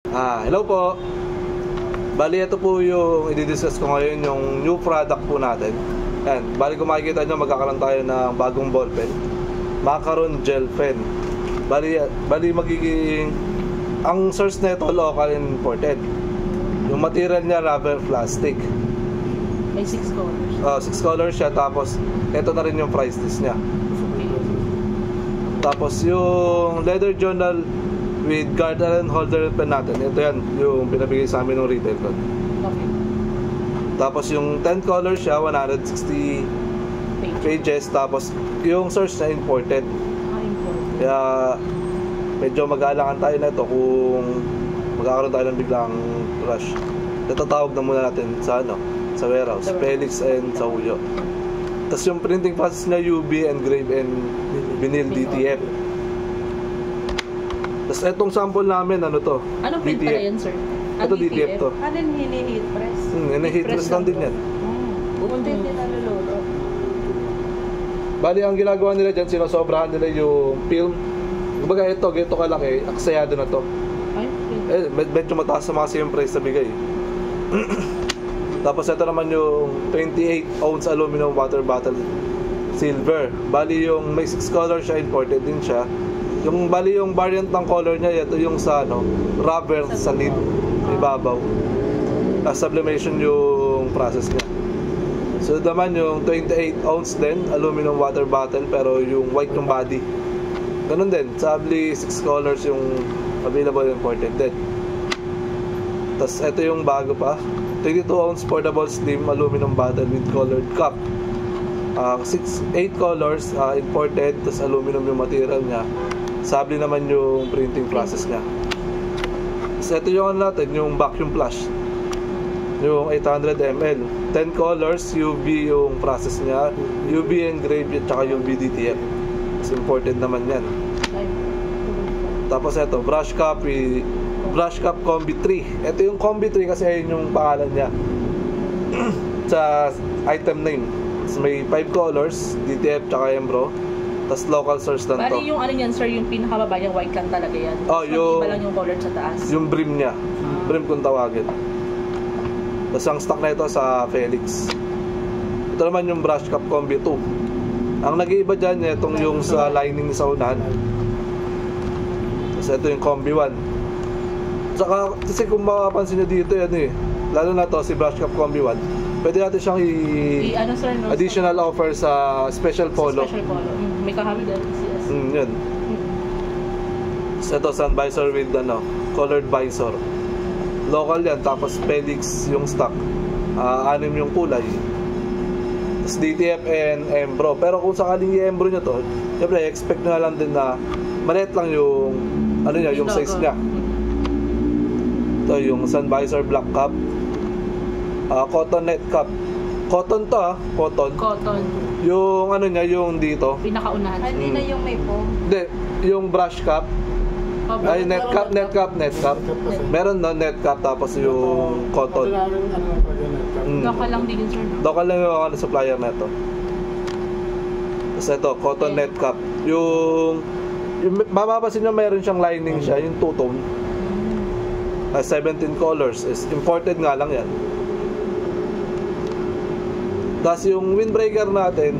Hello po. Bali, ito po yung i-discuss ko ngayon, yung new product po natin. Yan, bali kung makikita nyo, magkakaroon tayo ng bagong ballpen, Macaron Gel Pen. Bali magiging, ang source nito local and imported. Yung material niya rubber plastic. May 6 colors. 6 colors siya, tapos ito na rin yung price list niya. Tapos yung leather journal with garter and holder pen natin, ito yan, yung pinabigay sa amin ng retail code. Okay. Tapos yung 10 colors siya, 160 pages. Tapos yung source na imported. Imported. Kaya medyo mag-aalangan tayo na ito kung magkakaroon tayo ng biglang rush. Tatawag na muna natin sa sa warehouse, Felix and sa Huyo. Tapos yung printing process niya, UV, engrave, and vinyl DTF. Tapos etong sample namin, Anong print pala yan, sir? Ito DTF to. Anong hini-heat press? Hini-heat press lang din yan. Buti din naluluto. Bali, ang ginagawa nila dyan, sinosobrahan nila yung film. Kumbaga ito, ganito kalaki, aksayado na to. Medyo mataas naman kasi yung price na bigay. Tapos ito naman yung 28 ounce aluminum water bottle silver. Bali yung may 6 colors siya, imported din siya. Bali yung variant ng color niya, ito yung sa rubber sa lid, sa ibabaw. Sublimation yung process niya. So naman yung 28 ounce din, aluminum water bottle, pero yung white yung body. Ganun din, sabli 6 colors yung available imported din. Tapos ito yung bago pa, 22 ounce portable slim aluminum bottle with colored cup. 8 colors, imported, tapos aluminum yung material niya. Sabli naman yung printing process niya. So ito yung natin, yung vacuum flash, yung 800 ml, 10 colors, UV yung process niya, UV engrave at saka UV DTF. So imported naman yan. Tapos ito, brush cup combi 3. Ito yung combi 3 kasi ayun yung pangalan niya sa item name. So may 5 colors, DTF tsaka Embro. Tapos local source lang to. Bali yung yan, sir, yung pinakababa, yung white lang talaga yan. Yung iba lang yung color sa taas. Yung brim niya. Brim kung tawagin. Tapos ang stock na ito sa Felix. Ito naman yung brush cup combi 2. Ang nag-iiba dyan, itong yung sa lining sa unahan. Tapos ito yung combi 1. Saka, kasi kung makapansin nyo dito, lalo na to, si brush cup combi 1. Pwede natin siyang sir, additional offer sa special polo. Special polo. May kahawi dahil CS. Yun. So ito, sun visor with colored visor. Local yan, tapos Felix yung stock. 6 yung kulay. Tapos DTF and Embro. Pero kung sakaling i-Embro nyo to, siyempre, expect nyo lang din na maliit lang yung yung size niya. Ito yung sun visor black cup. Cotton net cup. Cotton to cotton. Cotton. Yung niya, yung dito. Pinakaunahan. Hindi na yung may foam. Hindi, yung brush cup. Ay, net cup. Meron net cup, tapos yung cotton. Local lang din yun, sir. Local lang yung supplier na ito. Tapos ito, cotton net cup. Yung mapapansin nyo, mayroon siyang lining siya, yung two-tone. 17 colors. Is imported nga lang yan. Tapos yung windbreaker natin,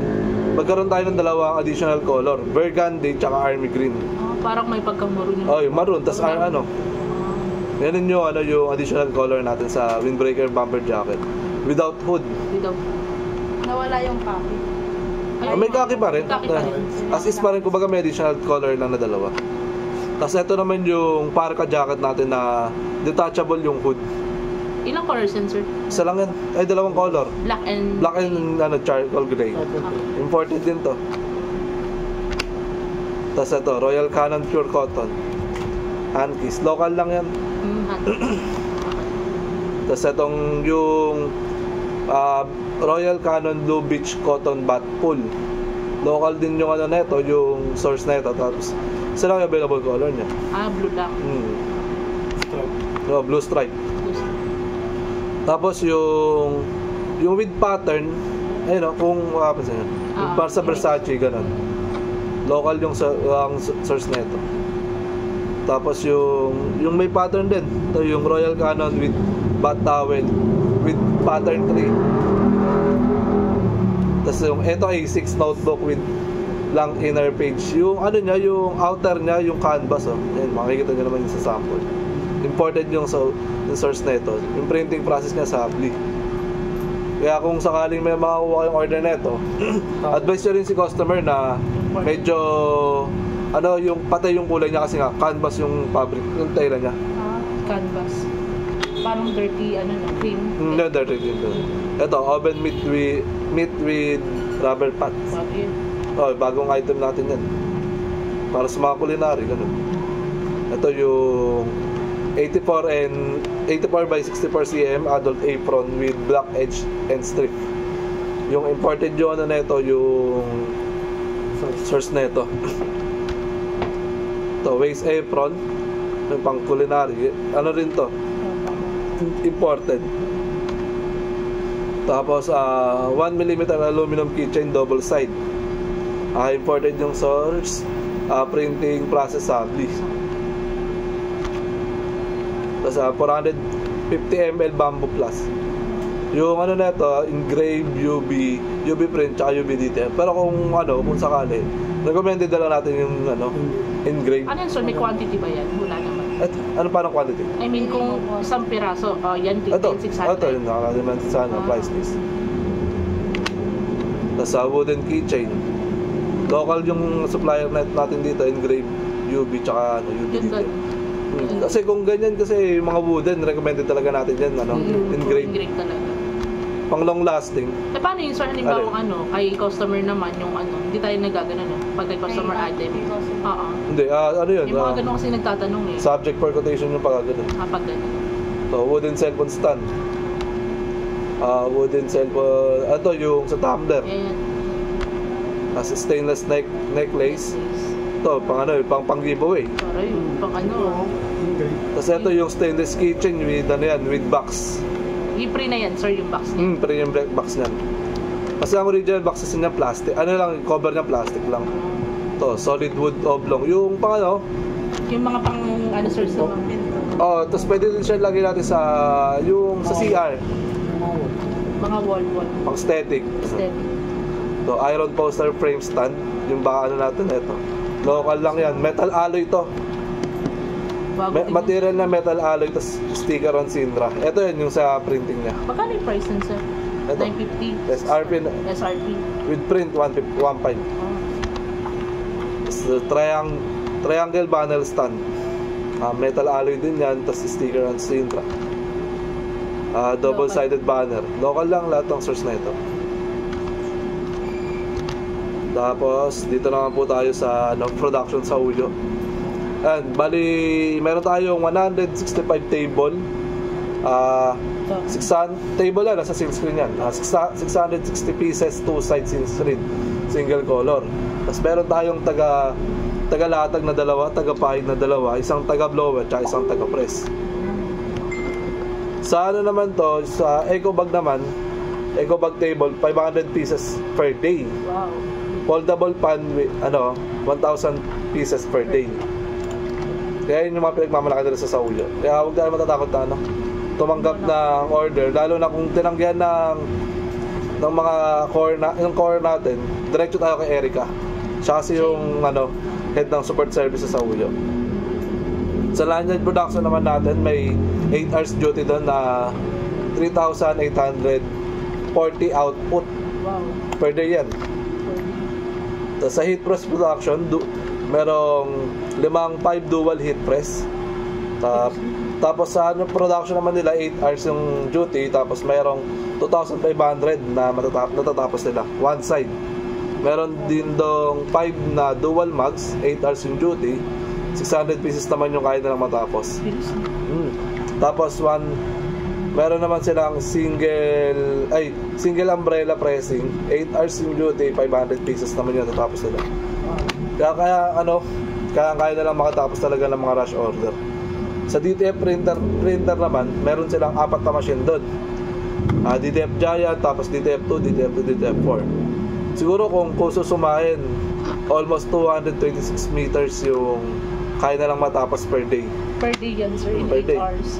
magkaroon tayo ng dalawang additional color, burgundy tsaka army green. Parang may pagka-maroon yung yung maroon. Tapos yan yung yung additional color natin sa windbreaker bumper jacket. Without hood. Nawala yung khaki. May khaki pa rin. As is pa rin, kumbaga may additional color lang na dalawa. Tapos ito naman yung parka jacket natin na detachable yung hood. Ilang colors yan, sir? Isa lang yan. Ay, dalawang color. Black and charcoal gray. Imported din to. Tapos ito, Royal Canon Pure Cotton. Hankies. Local lang yan. Tapos itong yung Royal Canon Blue Beach Cotton Bat Pool. Local din yung neto, yung source na ito. Tapos isa lang yung available color niya. Blue black. Blue stripe. Tapos yung with pattern, kung makapansin nyo, para sa Versace, ganun. Local yung source na ito. Tapos yung may pattern din. Ito yung Royal Canon with bat towel with pattern 3. Tapos yung ito A6 notebook with blank inner page. Yung ano niya, yung outer niya, yung canvas, oh. Ayan, makikita niyo naman yung sa sample. Imported yung source na ito. Yung printing process niya Sabli. Kaya kung sakaling may makakuha yung order na ito, advise nyo rin si customer na medyo ano, yung patay yung kulay niya kasi nga canvas yung fabric, yung tela niya. Canvas. Parang dirty, ano na, cream. Hindi, dirty cream. Ito, oven meat with rubber pads. Oh, bagong item natin yan. Para sa mga culinary, ganun. Ito yung 84 by 64 cm adult apron with black edge and strip. Yung imported yung ano na ito, yung source na ito. Ito, waist apron, yung pang culinary. Ano rin to? Imported. Tapos 1mm aluminum keychain double side. Imported yung source, printing process Sabli. Tapos 450 ml bamboo plus. Yung ano na ito, engraved UV print tsaka UV detail. Pero kung sakali, recommended na lang natin yung engraved. Ano yan, sir? May quantity ba yan? Wala naman. At ano parang quantity? I mean, kung isang piraso, yan din, 600. Ito, yung nakakaliman sa price list. Tapos wooden keychain. Local yung supplier natin dito, engraved UV tsaka UV detail. Kasi kung ganyan kasi mga wooden, recommended talaga natin yan, engraved. Engraved talaga. Pang long lasting. Eh paano yun, sir? Halimbawa kay customer naman yung hindi tayo nagagano pag kay customer item. Oo. Hindi, ano yun? Yung mga ganun kasi nagtatanong eh. Subject for quotation yung pagkagano. Pag ganun. So, wooden cellphone stand. Wooden cellphone, ito yung sa tumbler. Yan. As stainless necklace. Ito, pang giveaway. Para yun, pang Tapos ito yung stainless kitchen with box. Free na yan, sir, yung box niya. Free yung box niyan. Kasi ang original boxes niya plastic. Ano lang, cover niya plastic lang. Ito, solid wood oblong. Yung yung mga pang sir, sa mga pinto. tapos pwede din siya lagay natin sa CR. Mga wall. Pang static. So, iron poster frame stand. Yung baka natin, ito. Local lang yan. Metal alloy to. Material na metal alloy, tapos sticker on Sindra. Ito yun yung sa printing niya. Magkano yung price nun, sir? Ito. 950. SRP. With print, 1.5. So, triangle panel stand. Metal alloy din yan, tapos sticker on Sindra. Double-sided banner. Local lang lahat ng source na ito. Tapos, dito naman po tayo sa production sa Uyo. And, bali, meron tayong 165 table. 600 table yan, nasa silk screen yan. 660 pieces, 2 side silk screen, single color. Tapos meron tayong taga-latag na dalawa, taga-pahid na dalawa, isang taga-blower, tsaka isang taga-press. Sa naman to, sa eco bag naman, eco bag table, 500 pieces per day. Wow. Foldable pan, 1,000 pieces per day. Kaya yun yung mga pinagmamalaki nila sa Sauyo. Kaya huwag tayo matatakot na tumanggap ng order, lalo na kung tinanggihan ng mga core natin, diretso tayo kay Erica. Siya kasi yung head ng support service sa Sauyo. Sa lanyard production naman natin, may 8 hours duty doon na 3,840 output. Wow. Per day yan. Sa heat press production, merong 5 dual heat press. Tapos sa production naman nila, 8 hours yung duty. Tapos merong 2,500 na natatapos nila, one side. Meron din dong 5 na dual mags, 8 hours yung duty, 600 pieces naman yung kaya nilang matapos. Tapos meron naman silang single umbrella pressing, 8 hours yung duty, 500 pieces naman yung natatapos nila. Kaya kaya nilang makatapos talaga ng mga rush order. Sa DTF printer naman, meron silang 4 na machine doon. DTF Giant, tapos DTF2, DTF2, DTF4. Siguro kung susumahin, almost 226 meters yung kaya na lang matapos per day. Per day yan, sir, in Per 8 day. hours.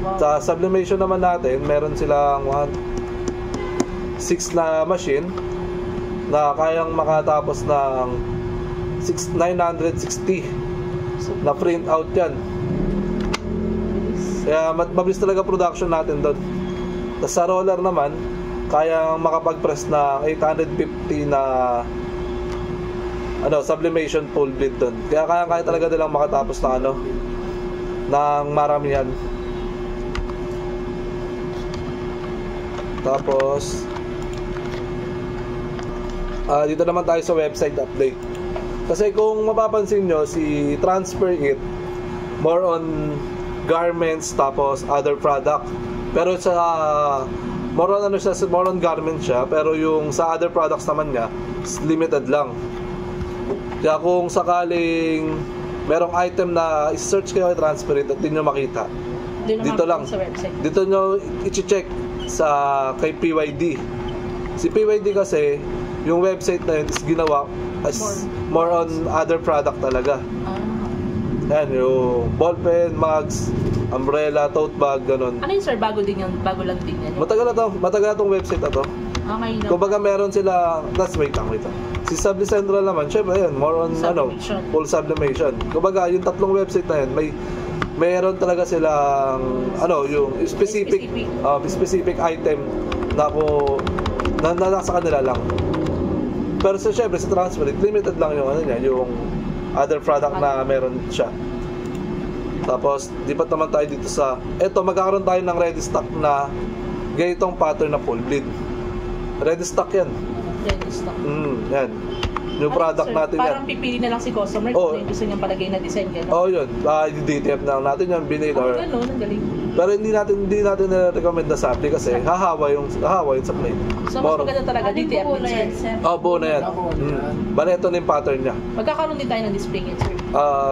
Wow. Sa sublimation naman natin, meron silang 6 na machine na kayang makatapos ng 960 na print out yan. Kaya mabilis talaga production natin doon. Tapos sa roller naman, kayang makapag-press na 850 na sublimation full bleed doon. Kaya kaya talaga nilang makatapos na ng maramihan. Tapos dito naman tayo sa website update. Kasi kung mapapansin nyo, si Transfer It more on garments tapos other product. Pero sa more on garments siya, pero yung sa other products naman niya limited lang. Kaya kung sakaling merong item na i-search kayo kay Transfer It at hindi nyo makita, dito lang sa website. Dito nyo i-check sa kay PYD. Si PYD kasi yung website na yun is ginawa as more on other product talaga. Yan, yung ballpen, mugs, umbrella, tote bag, ganun. Ano yun, sir? Bago lang din yan. Matagal na tong website na to. Okay na. Kumbaga meron sila, wait lang. Si Subli Central naman, syempre yan, more on Sublimation. Full sublimation. Kumbaga yung tatlong website na yan, meron talaga silang yung specific item na nasa kanila lang. Pero syempre sa Transfer It, limited lang yung yung other product na meron siya. Tapos lipat naman tayo dito sa magkakaroon tayo ng ready stock na ganitong pattern na full bleed. Ready stock yan. Ready stock. Yan. Yung product sir, natin parang yan. pipili na lang si customer kung gusto niyang palagay na design, gano'n. Yun. DTF na lang natin yung binil or... Gano'n, ang galing. Pero hindi natin na-recommend na supply kasi hahawa yung supply. So mas maganda talaga DTF din, sir. Buo na yan. Bale, ito na yung pattern niya. Magkakaroon din tayo ng display yan, sir.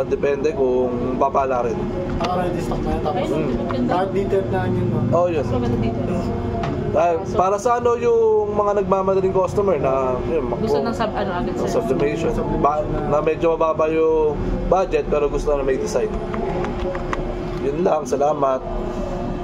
Depende kung papala rin. Ready stock na yan. Tapos, Ayun, kahit detail na yun. Yun. Mas maganda dito. Para sa yung mga nagmamadaling customer na Gusto ng agad, sir. sublimation. Na medyo mababa yung budget pero gusto na may design. Yun lang, salamat.